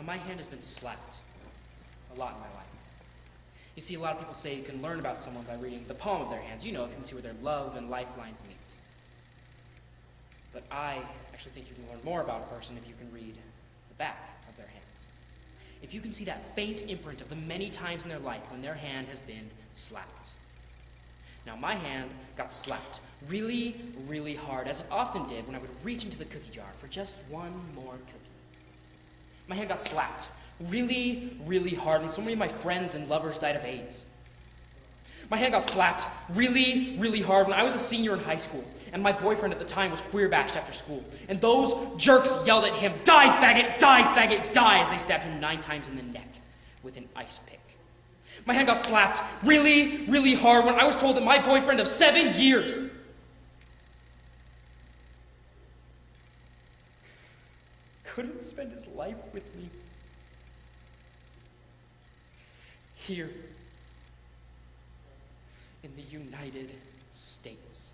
my hand has been slapped a lot in my life. You see, a lot of people say you can learn about someone by reading the palm of their hands. You know, if you can see where their love and lifelines meet. But I actually think you can learn more about a person if you can read the back of their hands. If you can see that faint imprint of the many times in their life when their hand has been slapped. Now, my hand got slapped really, really hard, as it often did when I would reach into the cookie jar for just one more cookie. My hand got slapped really, really hard when so many of my friends and lovers died of AIDS. My hand got slapped really, really hard when I was a senior in high school, and my boyfriend at the time was queer bashed after school, and those jerks yelled at him, "Die, faggot, die, faggot, die," as they stabbed him 9 times in the neck with an ice pick. My hand got slapped really, really hard when I was told that my boyfriend of 7 years couldn't spend his life with me. Here in the United States.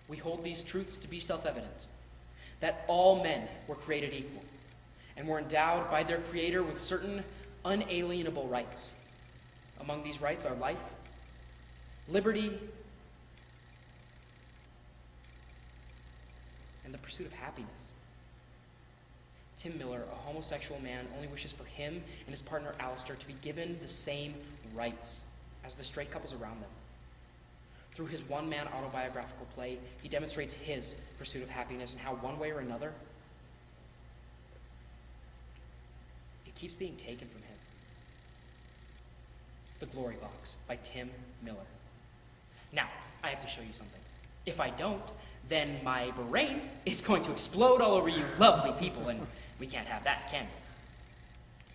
We hold these truths to be self-evident, that all men were created equal and were endowed by their Creator with certain unalienable rights. Among these rights are life, liberty, and the pursuit of happiness. Tim Miller, a homosexual man, only wishes for him and his partner Alistair to be given the same rights as the straight couples around them. Through his one-man autobiographical play, he demonstrates his pursuit of happiness and how one way or another, it keeps being taken from him. The Glory Box by Tim Miller. Now, I have to show you something. If I don't, then my brain is going to explode all over you lovely people, and we can't have that, can we?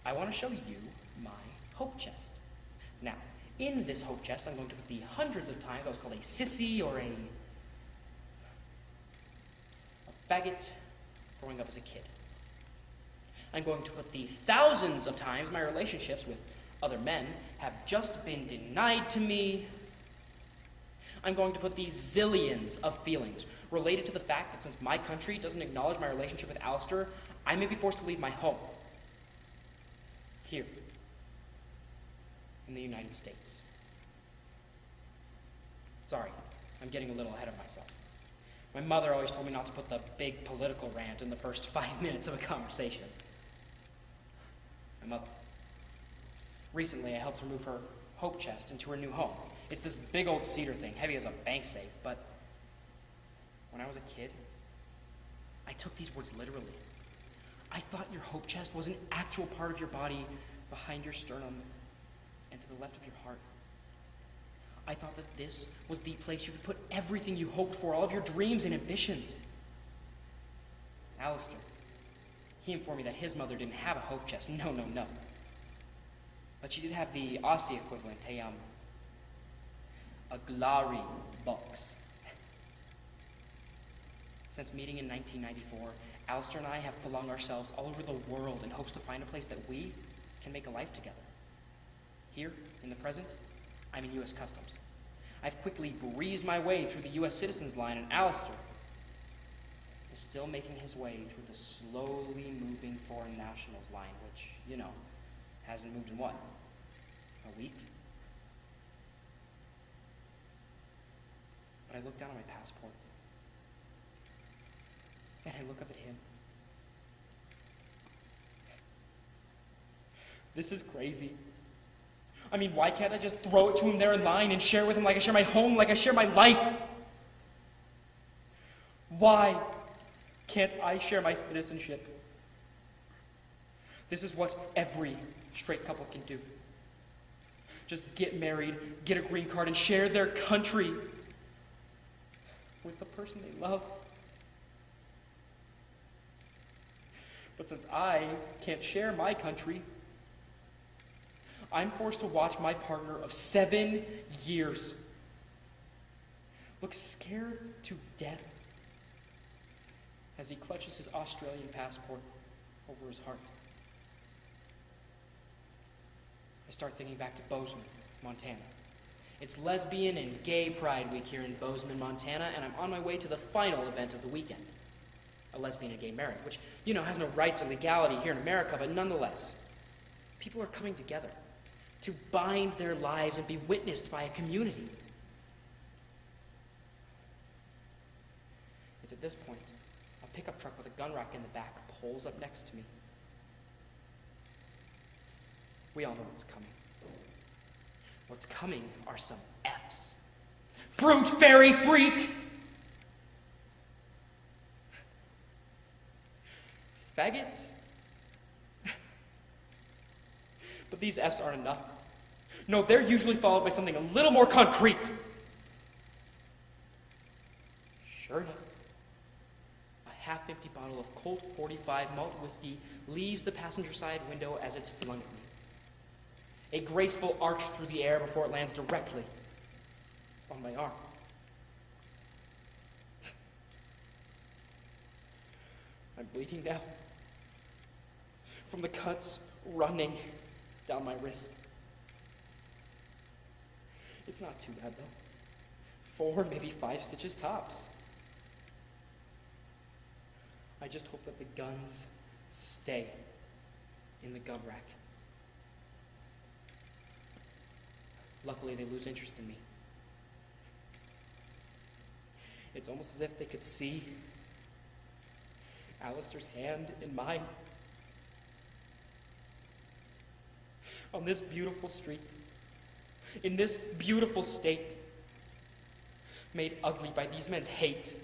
I want to show you my hope chest. Now, in this hope chest, I'm going to put the hundreds of times I was called a sissy or a faggot growing up as a kid. I'm going to put the thousands of times my relationships with other men have just been denied to me. I'm going to put the zillions of feelings related to the fact that since my country doesn't acknowledge my relationship with Alistair, I may be forced to leave my home. Here, in the United States. Sorry, I'm getting a little ahead of myself. My mother always told me not to put the big political rant in the first 5 minutes of a conversation. My mother. Recently, I helped her move her hope chest into her new home. It's this big old cedar thing, heavy as a bank safe, but when I was a kid, I took these words literally. I thought your hope chest was an actual part of your body behind your sternum and to the left of your heart. I thought that this was the place you could put everything you hoped for, all of your dreams and ambitions. Alistair, he informed me that his mother didn't have a hope chest. No. But she did have the Aussie equivalent, a glory box. Since meeting in 1994, Alistair and I have flung ourselves all over the world in hopes to find a place that we can make a life together. Here, in the present, I'm in U.S. Customs. I've quickly breezed my way through the U.S. citizens line, and Alistair is still making his way through the slowly moving foreign nationals line, which, hasn't moved in what? A week? But I look down at my passport, and I look up at him. This is crazy. I mean, why can't I just throw it to him there in line and share with him like I share my home, like I share my life? Why can't I share my citizenship? This is what every straight couple can do. Just get married, get a green card, and share their country with the person they love. But since I can't share my country, I'm forced to watch my partner of 7 years look scared to death as he clutches his Australian passport over his heart. I start thinking back to Bozeman, Montana. It's Lesbian and Gay Pride Week here in Bozeman, Montana, and I'm on my way to the final event of the weekend. a lesbian and gay marriage, which, has no rights or legality here in America, but nonetheless, people are coming together to bind their lives and be witnessed by a community. It's at this point, a pickup truck with a gun rack in the back pulls up next to me. We all know what's coming. What's coming are some F's. Fruit fairy freak! Faggot? But these F's aren't enough. No, they're usually followed by something a little more concrete. Sure enough, a half-empty bottle of Colt 45 malt whiskey leaves the passenger side window as it's flung at me. A graceful arch through the air before it lands directly on my arm. I'm bleeding now from the cuts running down my wrist. It's not too bad, though. 4, maybe 5 stitches tops. I just hope that the guns stay in the gun rack. Luckily, they lose interest in me. It's almost as if they could see Alistair's hand in mine. On this beautiful street, in this beautiful state, made ugly by these men's hate.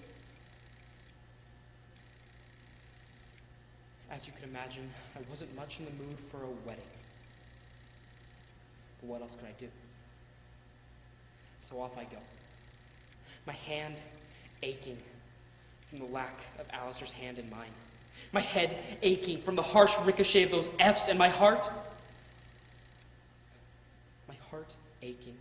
As you can imagine, I wasn't much in the mood for a wedding. But what else could I do? So off I go, my hand aching from the lack of Alistair's hand in mine, my head aching from the harsh ricochet of those F's, and my heart aching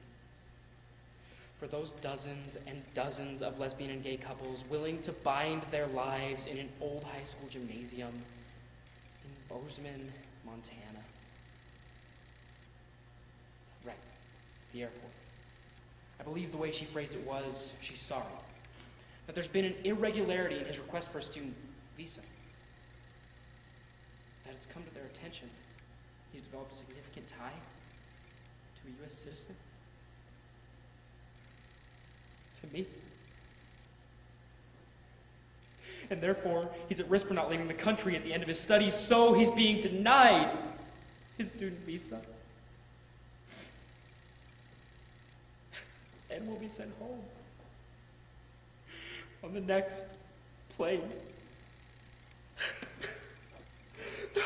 for those dozens and dozens of lesbian and gay couples willing to bind their lives in an old high school gymnasium in Bozeman, Montana. Right, the airport. I believe the way she phrased it was, she's sorry, that there's been an irregularity in his request for a student visa. That it's come to their attention. He's developed a significant tie to a U.S. citizen. To me. And therefore, he's at risk for not leaving the country at the end of his studies, so he's being denied his student visa. And will be sent home on the next plane. No.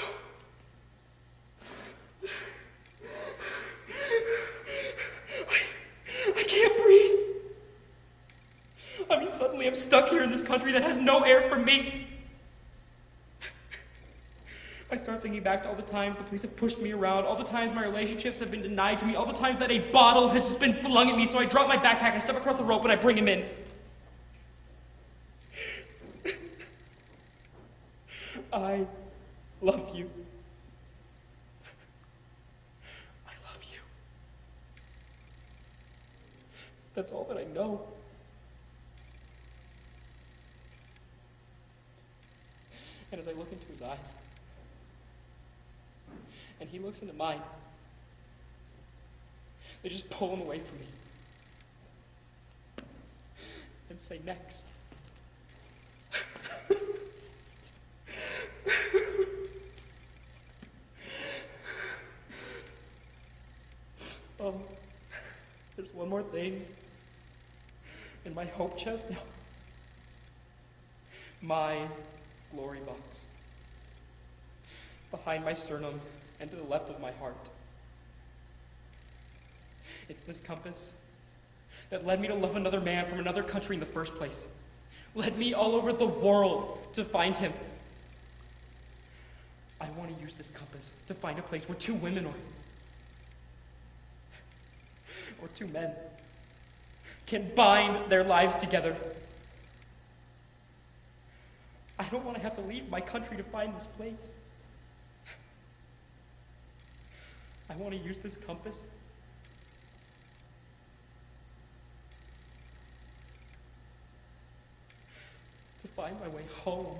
I can't breathe. I mean, suddenly I'm stuck here in this country that has no air for me. I start thinking back to all the times the police have pushed me around, all the times my relationships have been denied to me, all the times that a bottle has just been flung at me, so I drop my backpack, I step across the rope, and I bring him in. I love you. I love you. That's all that I know. And as I look into his eyes, and he looks into mine, they just pull him away from me and say, next. There's one more thing in my hope chest now. My glory box. Behind my sternum and to the left of my heart. It's this compass that led me to love another man from another country in the first place. Led me all over the world to find him. I want to use this compass to find a place where two women or two men can bind their lives together. I don't want to have to leave my country to find this place. I want to use this compass to find my way home.